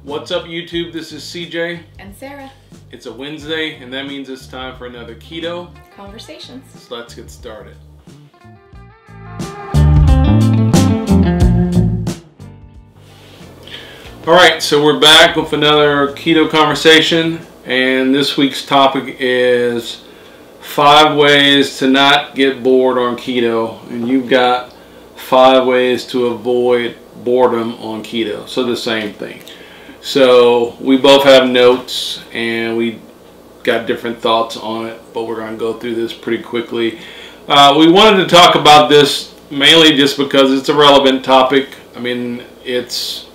What's up, YouTube? This is CJ. And Sarah. It's a Wednesday, and that means it's time for another Keto Conversations. So let's get started. Alright, so we're back with another Keto Conversation, and this week's topic is 5 ways to not get bored on keto. And you've got 5 ways to avoid boredom on keto. So the same thing. So we both have notes and we got different thoughts on it, but we're going to go through this pretty quickly. We wanted to talk about this mainly just because it's a relevant topic. I mean, it's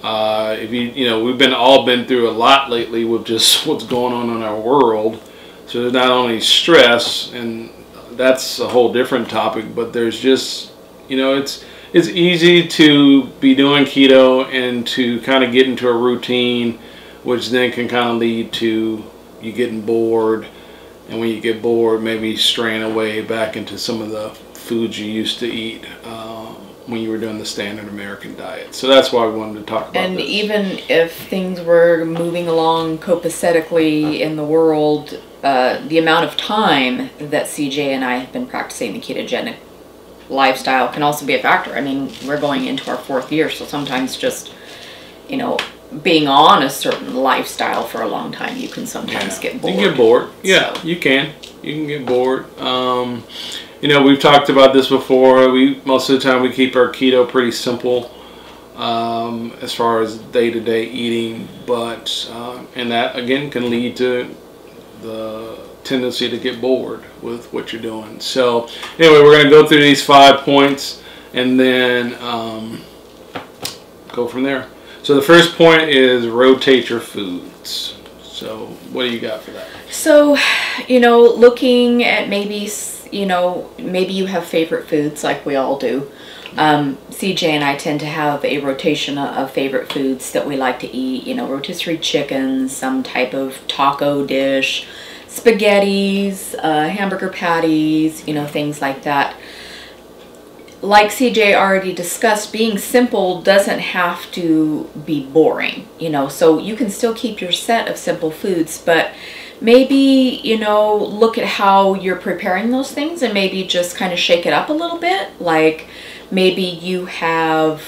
if we've all been through a lot lately with just what's going on in our world. So there's not only stress, and that's a whole different topic, but there's just, it's easy to be doing keto and to kind of get into a routine, which then can kind of lead to you getting bored, and when you get bored, maybe straying away back into some of the foods you used to eat when you were doing the standard American diet. So that's why we wanted to talk about this. And even if things were moving along copacetically in the world, the amount of time that CJ and I have been practicing the ketogenic lifestyle can also be a factor. I mean, we're going into our 4th year, so sometimes just, being on a certain lifestyle for a long time, you can sometimes get bored. You can get bored. Yeah, so. You can get bored. We've talked about this before. Most of the time we keep our keto pretty simple as far as day-to-day eating, but and that again can lead to the tendency to get bored with what you're doing. So anyway, we're going to go through these 5 points and then go from there. So the first point is rotate your foods. So what do you got for that? So, looking at maybe you have favorite foods like we all do. CJ and I tend to have a rotation of favorite foods that we like to eat. Rotisserie chicken, some type of taco dish, spaghettis, hamburger patties, things like that. Like CJ already discussed, being simple doesn't have to be boring, so you can still keep your set of simple foods, but maybe, look at how you're preparing those things and maybe just kind of shake it up a little bit. Like maybe you have,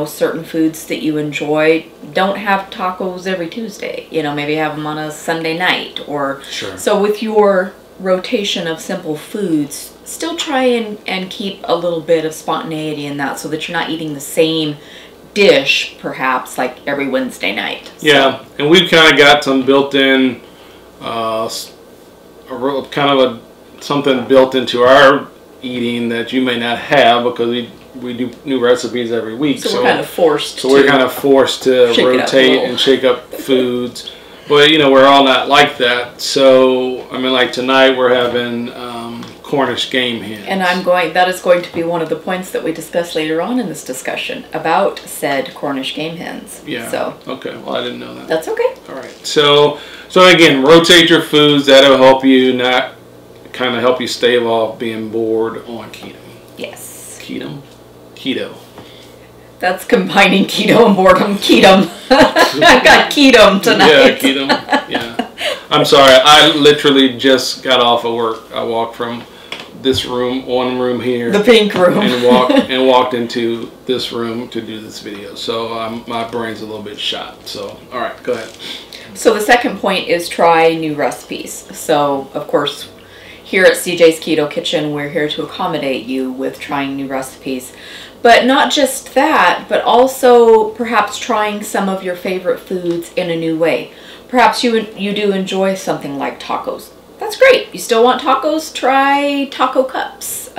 certain foods that you enjoy. Don't have tacos every Tuesday, maybe have them on a Sunday night or sure. So with your rotation of simple foods, still try and keep a little bit of spontaneity in that so that you're not eating the same dish perhaps like every Wednesday night. Yeah, and we've kind of got some built-in something built into our eating that you may not have because we do new recipes every week. So we're kind of forced. So we're kind of forced to rotate and shake up foods. But we're all not like that. So I mean, like tonight we're having Cornish game hens. And that is going to be one of the points that we discuss later on in this discussion about said Cornish game hens. Yeah. So okay. Well, I didn't know that. That's okay. All right. So again, rotate your foods. That'll help you help you stave off being bored on keto. Yes. Keto. That's combining keto and boredom. Keto. I got keto tonight. Yeah, keto. Yeah. I'm sorry. I literally just got off of work. I walked from this room, one room here, the pink room, and walked into this room to do this video. So my brain's a little bit shot. So all right, go ahead. So the second point is try new recipes. So of course, here at CJ's Keto Kitchen, we're here to accommodate you with trying new recipes. But not just that, but also perhaps trying some of your favorite foods in a new way. Perhaps you do enjoy something like tacos. That's great. You still want tacos? Try taco cups.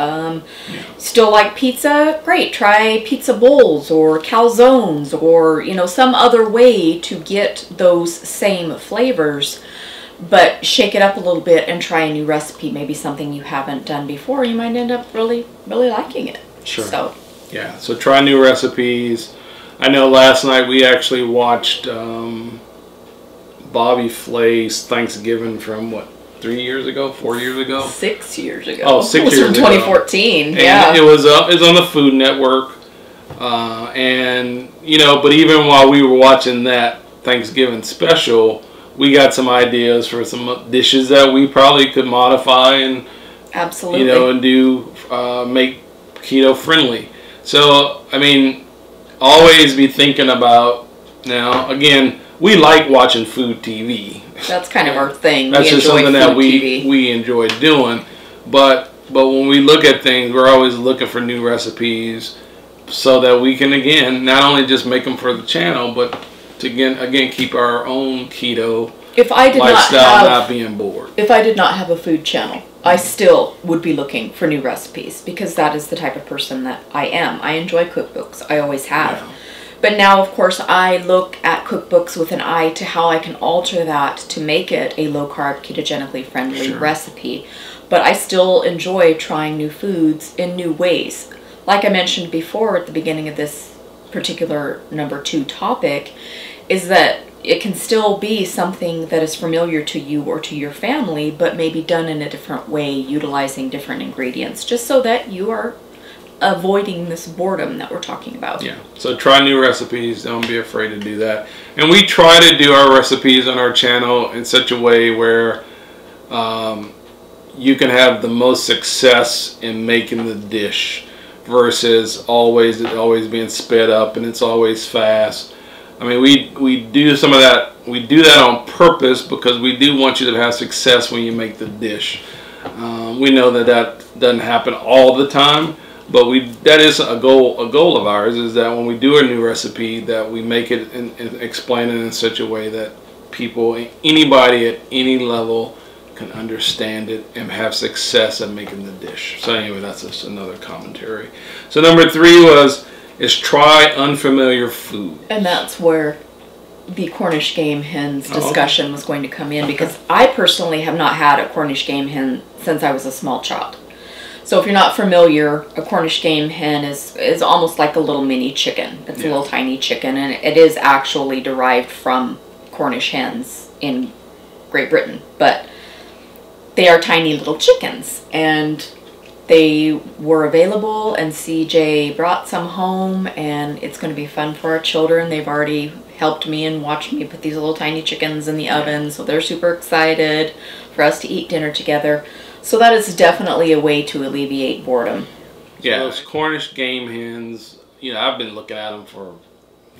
Still like pizza? Great. Try pizza bowls or calzones or, some other way to get those same flavors. But shake it up a little bit and try a new recipe. Maybe something you haven't done before. You might end up really, really liking it. Sure. So. Yeah, so try new recipes. I know last night we actually watched Bobby Flay's Thanksgiving from, 3 years ago, 4 years ago? 6 years ago. Oh, 6 years ago. It was from 2014, and yeah. It was on the Food Network. And but even while we were watching that Thanksgiving special, we got some ideas for some dishes that we probably could modify and absolutely, and do make keto friendly. So I mean, always be thinking about. Now again, we like watching food TV. That's kind of our thing. That's just something that we enjoy doing. But when we look at things, we're always looking for new recipes so that we can again not only just make them for the channel, but to again keep our own keto lifestyle not being bored. If I did not have a food channel, I still would be looking for new recipes because that is the type of person that I am. I enjoy cookbooks. I always have. Yeah. But now, of course, I look at cookbooks with an eye to how I can alter that to make it a low-carb, ketogenically friendly recipe. But I still enjoy trying new foods in new ways. Like I mentioned before at the beginning of this particular number 2 topic, is that it can still be something that is familiar to you or to your family, but maybe done in a different way, utilizing different ingredients, just so that you are avoiding this boredom that we're talking about. Yeah, so try new recipes. Don't be afraid to do that. And we try to do our recipes on our channel in such a way where you can have the most success in making the dish versus always being sped up and it's always fast. I mean, we do some of that. We do that on purpose because we do want you to have success when you make the dish. We know that doesn't happen all the time. But that is a goal of ours, is that when we do a new recipe, that we make it and explain it in such a way that people, anybody at any level, can understand it and have success at making the dish. So anyway, that's just another commentary. So number 3 is try unfamiliar food. And that's where the Cornish game hens discussion was going to come in, because I personally have not had a Cornish game hen since I was a small child. So if you're not familiar, a Cornish game hen is almost like a little mini chicken. It's a little tiny chicken, and it is actually derived from Cornish hens in Great Britain. But they are tiny little chickens, and they were available, and CJ brought some home, and it's going to be fun for our children. They've already helped me and watched me put these little tiny chickens in the oven, so they're super excited for us to eat dinner together. So that is definitely a way to alleviate boredom. Yeah, those Cornish game hens, I've been looking at them for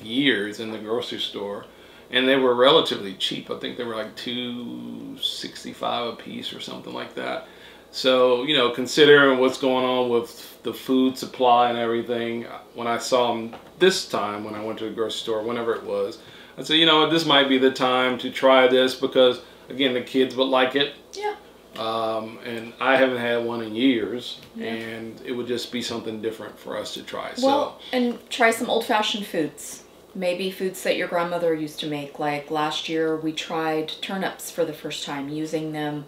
years in the grocery store, and they were relatively cheap. I think they were like $2.65 a piece or something like that. So, considering what's going on with the food supply and everything, when I saw them this time when I went to the grocery store, whenever it was, I said, this might be the time to try this because, again, the kids would like it. Yeah. And I haven't had one in years, and it would just be something different for us to try. Well, and try some old-fashioned foods. Maybe foods that your grandmother used to make. Like last year, we tried turnips for the first time, using them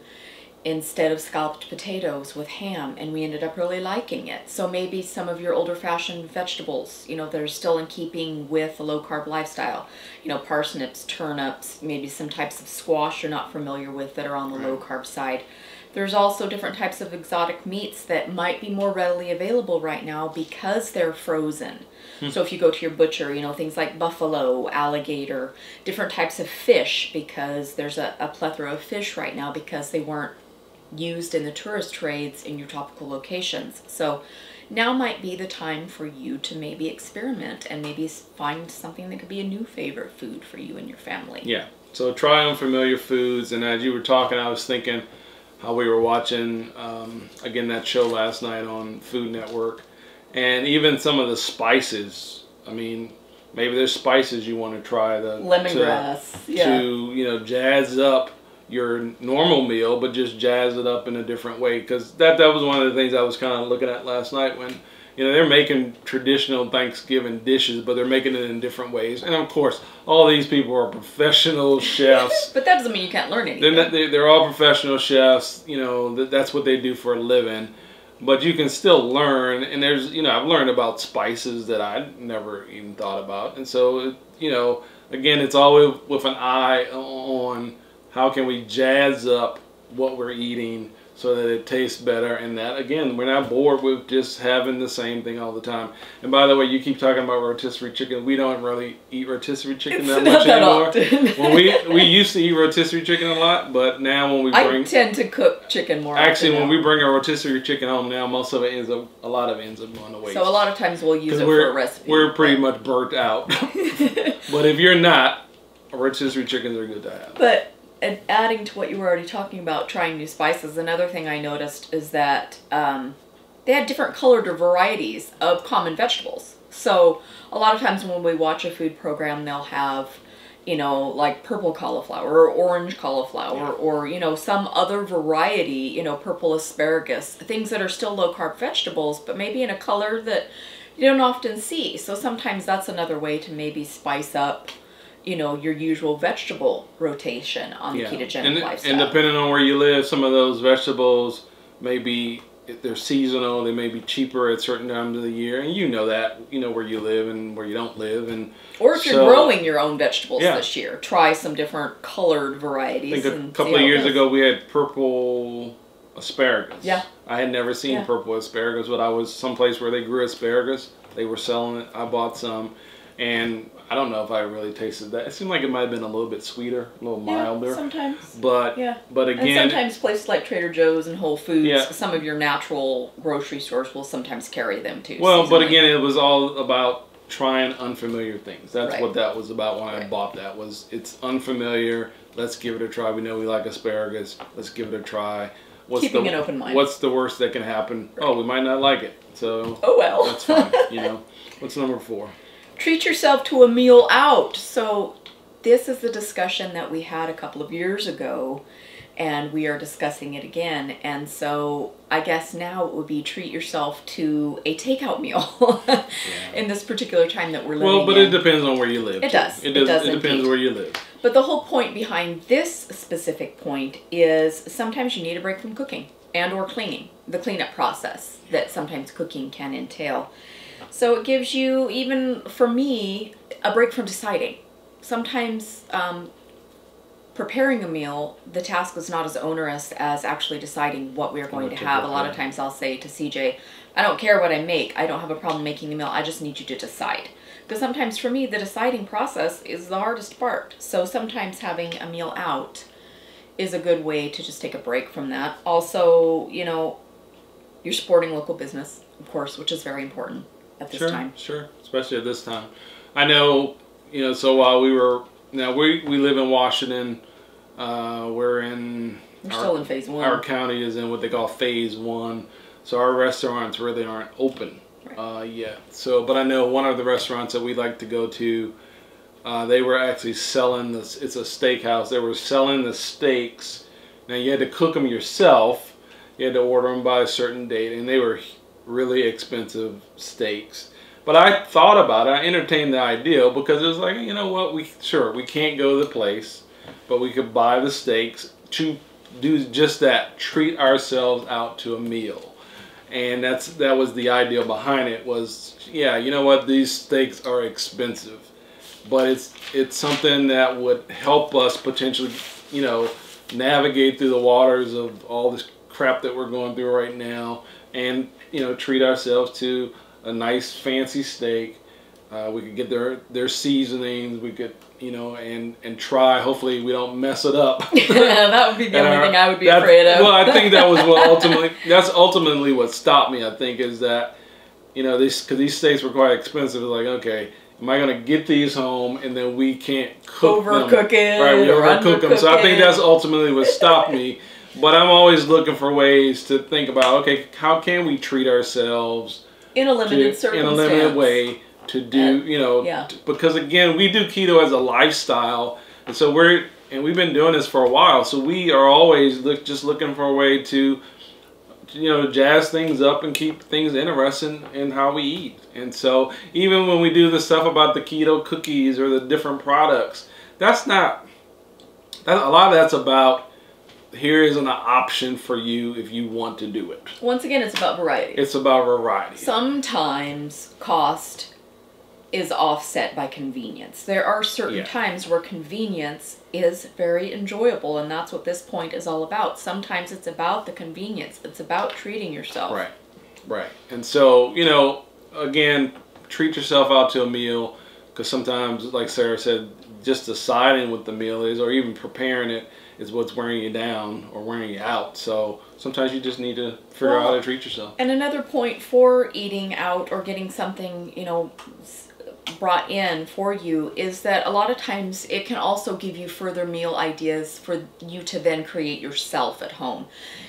instead of scalloped potatoes with ham, and we ended up really liking it. So maybe some of your older-fashioned vegetables, that are still in keeping with a low-carb lifestyle. Parsnips, turnips, maybe some types of squash you're not familiar with that are on the low-carb side. There's also different types of exotic meats that might be more readily available right now because they're frozen. So if you go to your butcher, things like buffalo, alligator, different types of fish, because there's a plethora of fish right now because they weren't used in the tourist trades in your tropical locations. So now might be the time for you to maybe experiment and maybe find something that could be a new favorite food for you and your family. Yeah, so try unfamiliar foods. And as you were talking, I was thinking how we were watching, again, that show last night on Food Network. And even some of the spices, I mean, maybe there's spices you want to try. Lemongrass, to jazz up your normal meal, but just jazz it up in a different way. Because that was one of the things I was kind of looking at last night when, they're making traditional Thanksgiving dishes, but they're making it in different ways. And of course, all these people are professional chefs. But that doesn't mean you can't learn anything. They're all professional chefs. That's what they do for a living. But you can still learn, and there's, I've learned about spices that I never even thought about. And so, again, it's always with an eye on how can we jazz up what we're eating so that it tastes better, and that, again, we're not bored with just having the same thing all the time. And by the way, you keep talking about rotisserie chicken. We don't really eat rotisserie chicken that much anymore. Well, we used to eat rotisserie chicken a lot, but now when we bring... I tend to cook chicken more often. Actually, when we bring a rotisserie chicken home now, most of it ends up going to waste. So a lot of times we'll use it for a recipe. We're pretty much burnt out. But if you're not, rotisserie chickens are good to have. But... And adding to what you were already talking about, trying new spices, another thing I noticed is that they had different colored varieties of common vegetables. So a lot of times when we watch a food program, they'll have, you know, like purple cauliflower or orange cauliflower, or, you know, some other variety, you know, purple asparagus, things that are still low-carb vegetables, but maybe in a color that you don't often see. So sometimes that's another way to maybe spice up, you know, your usual vegetable rotation on the ketogenic lifestyle. And depending on where you live, some of those vegetables maybe they're seasonal. They may be cheaper at certain times of the year, and you know that. You know where you live and where you don't live, and or if you're growing your own vegetables this year, try some different colored varieties. I think a couple of years ago we had purple asparagus. Yeah, I had never seen purple asparagus, but I was someplace where they grew asparagus. They were selling it. I bought some, and I don't know if I really tasted that. It seemed like it might have been a little bit sweeter, a little milder. Sometimes. But again, and sometimes places like Trader Joe's and Whole Foods, some of your natural grocery stores will sometimes carry them too. Well, seasonally. but again, it was all about trying unfamiliar things. That's what that was about when I bought that. Was it's unfamiliar. Let's give it a try. We know we like asparagus. Let's give it a try. Keeping an open mind. What's the worst that can happen? Right. Oh, we might not like it. So oh well. That's fine. You know. What's number 4? Treat yourself to a meal out. So this is the discussion that we had a couple of years ago, and we are discussing it again. And so I guess now it would be treat yourself to a takeout meal in this particular time that we're living in. Well, but it depends on where you live. It does. It depends where you live. But the whole point behind this specific point is sometimes you need a break from cooking and or cleaning, the cleanup process that sometimes cooking can entail. So it gives you, even for me, a break from deciding. Sometimes preparing a meal, the task is not as onerous as actually deciding what we are going to have. A lot of times I'll say to CJ, I don't care what I make. I don't have a problem making the meal. I just need you to decide. Because sometimes for me, the deciding process is the hardest part. So sometimes having a meal out is a good way to just take a break from that. Also, you know, you're supporting local business, of course, which is very important at this time. Sure, especially at this time. I know, you know, so while we live in Washington, we're still in phase 1. Our county is in what they call phase 1, so our restaurants really aren't open yet. So, but I know one of the restaurants that we like to go to, they were actually selling this. It's a steakhouse. They were selling the steaks. Now you had to cook them yourself. You had to order them by a certain date, and they were really expensive steaks. But I thought about it. I entertained the idea because it was like, you know what, we can't go to the place, but we could buy the steaks to do just that, treat ourselves out to a meal. And that was the idea behind it. Was, yeah, you know what, these steaks are expensive, but it's something that would help us potentially, you know, navigate through the waters of all this crap that we're going through right now, and, you know, treat ourselves to a nice fancy steak. We could get their seasonings. We could, you know, and try. Hopefully we don't mess it up. That would be the only thing I would be afraid of. Well, I think that was that's ultimately what stopped me. I think is that, you know, because these steaks were quite expensive. It's like, okay, am I going to get these home and then we can't overcook it? Right, we overcook them. So I think that's ultimately what stopped me. But I'm always looking for ways to think about, okay, how can we treat ourselves in a limited circumstance, in a limited way to do, you know, because again, we do keto as a lifestyle, and so we've been doing this for a while, so we are always just looking for a way to, you know, jazz things up and keep things interesting in how we eat. And so even when we do the stuff about the keto cookies or the different products, a lot of that's about, here is an option for you if you want to do it. Once again, it's about variety. It's about variety. Sometimes cost is offset by convenience. There are certain times where convenience is very enjoyable, and that's what this point is all about. Sometimes it's about the convenience. It's about treating yourself. Right, right. And so, you know, again, treat yourself out to a meal, because sometimes, like Sarah said, just deciding what the meal is or even preparing it is what's wearing you down or wearing you out. So sometimes you just need to figure out how to treat yourself. And another point for eating out or getting something, you know, brought in for you is that a lot of times it can also give you further meal ideas for you to then create yourself at home.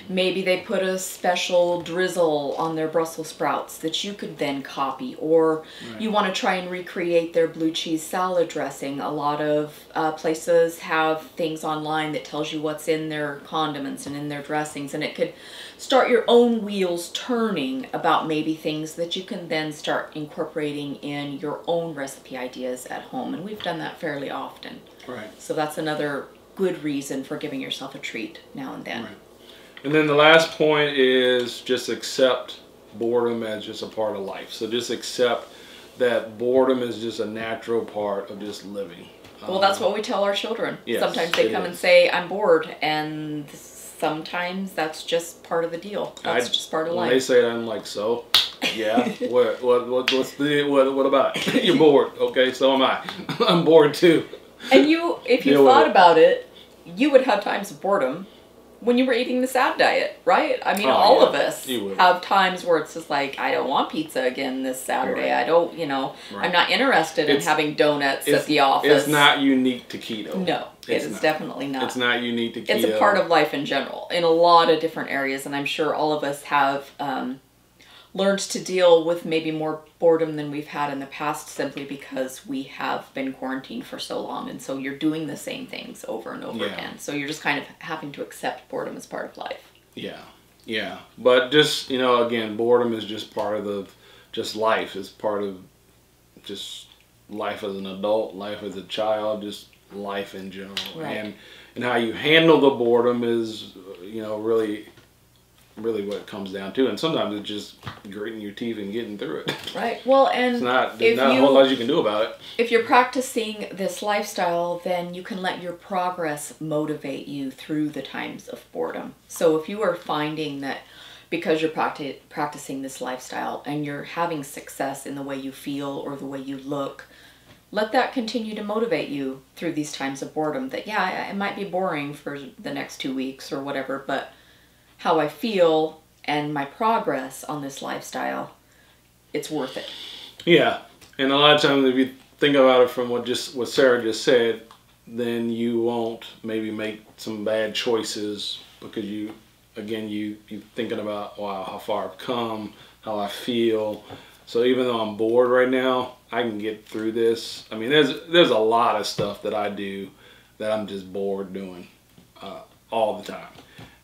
Maybe they put a special drizzle on their Brussels sprouts that you could then copy, or you want to try and recreate their blue cheese salad dressing. A lot of places have things online that tells you what's in their condiments and in their dressings, and it could start your own wheels turning about maybe things that you can then start incorporating in your own recipe ideas at home. And we've done that fairly often. Right. So that's another good reason for giving yourself a treat now and then. Right. And then the last point is just accept boredom as just a part of life. So just accept that boredom is just a natural part of just living. Well, that's what we tell our children. Yes, sometimes they come and say, I'm bored, and sometimes that's just part of the deal. That's just part of life. When they say that, I'm like, so? Yeah, what about it? You're bored. Okay, so am I. I'm bored too. And if you thought about it, you would have times of boredom when you were eating the SAD diet, right? I mean, all of us have times where it's just like, I don't want pizza again this Saturday. I don't, you know, I'm not interested in having donuts at the office. It's not unique to keto. No, it is definitely not. It's not unique to keto. It's a part of life in general, in a lot of different areas, and I'm sure all of us have learned to deal with maybe more boredom than we've had in the past, simply because we have been quarantined for so long, and so you're doing the same things over and over again. So you're just kind of having to accept boredom as part of life. Yeah, yeah. But just, you know, again, boredom is just part of just life. It's part of just life as an adult, life as a child, just life in general. Right. And how you handle the boredom is, you know, really what it comes down to. And sometimes it's just gritting your teeth and getting through it. Right. Well, and there's not a whole lot you can do about it. If you're practicing this lifestyle, then you can let your progress motivate you through the times of boredom. So if you are finding that because you're practicing this lifestyle and you're having success in the way you feel or the way you look, let that continue to motivate you through these times of boredom. That, yeah, it might be boring for the next 2 weeks or whatever, but how I feel and my progress on this lifestyle, it's worth it. Yeah. And a lot of times if you think about it from what Sarah just said, then you won't maybe make some bad choices because you're thinking about, wow, how far I've come, how I feel. So even though I'm bored right now, I can get through this. I mean, there's a lot of stuff that I do that I'm just bored doing all the time.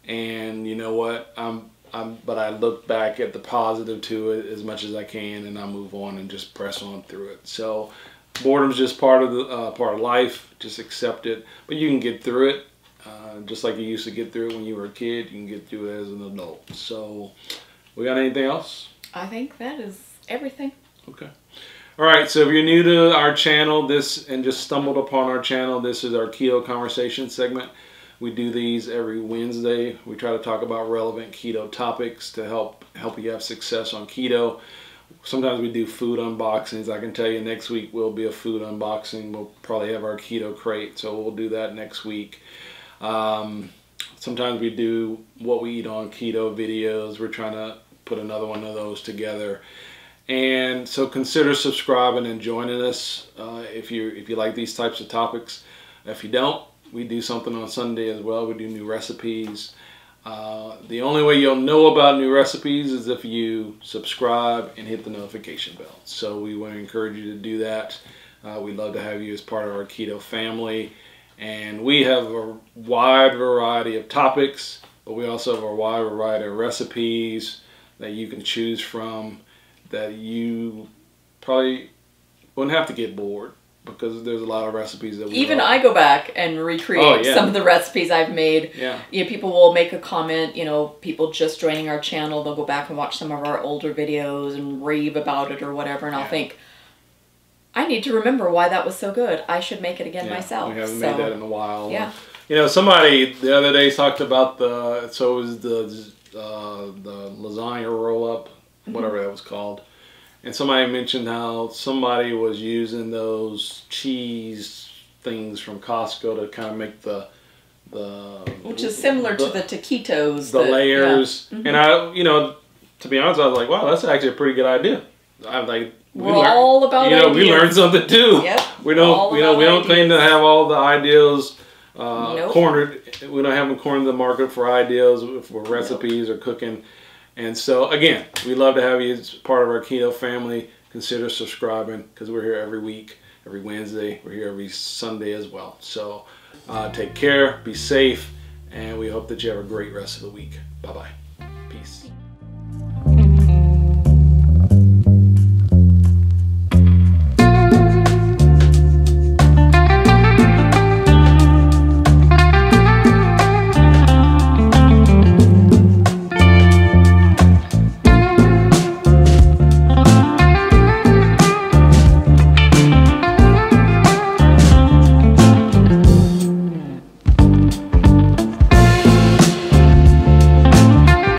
And you know what? But I look back at the positive to it as much as I can, and I move on and just press on through it. So boredom's just part of life. Just accept it. But you can get through it, just like you used to get through it when you were a kid. You can get through it as an adult. So, we got anything else? I think that is everything. Okay. All right. So if you're new to our channel, and just stumbled upon our channel, this is our Keto Conversation segment. We do these every Wednesday. We try to talk about relevant keto topics to help you have success on keto. Sometimes we do food unboxings. I can tell you next week will be a food unboxing. We'll probably have our keto crate, so we'll do that next week. Sometimes we do what we eat on keto videos. We're trying to put another one of those together. And so consider subscribing and joining us if you like these types of topics. If you don't, we do something on Sunday as well. We do new recipes. The only way you'll know about new recipes is if you subscribe and hit the notification bell. So we want to encourage you to do that. We'd love to have you as part of our keto family. And we have a wide variety of topics, but we also have a wide variety of recipes that you can choose from that you probably wouldn't have to get bored, because there's a lot of recipes that I go back and recreate some of the recipes I've made. Yeah. You know, people will make a comment, you know, people just joining our channel, they'll go back and watch some of our older videos and rave about it or whatever, and I'll think, I need to remember why that was so good. I should make it again Yeah, myself. we haven't made that in a while. Yeah. You know, somebody the other day talked about the lasagna roll up, whatever that was called, and somebody mentioned how somebody was using those cheese things from Costco to kind of make which is similar to the taquitos. The layers, yeah. And you know, to be honest, I was like, wow, that's actually a pretty good idea. I'm like, we're all about ideas. We learned something too. Yep. We don't, we don't claim to have all the ideas Nope. cornered. We don't have them cornered the market for ideas, for recipes or cooking. And so again, we love to have you as part of our keto family. Consider subscribing because we're here every week, every Wednesday. We're here every Sunday as well. So take care, be safe, and we hope that you have a great rest of the week. Bye-bye. Peace.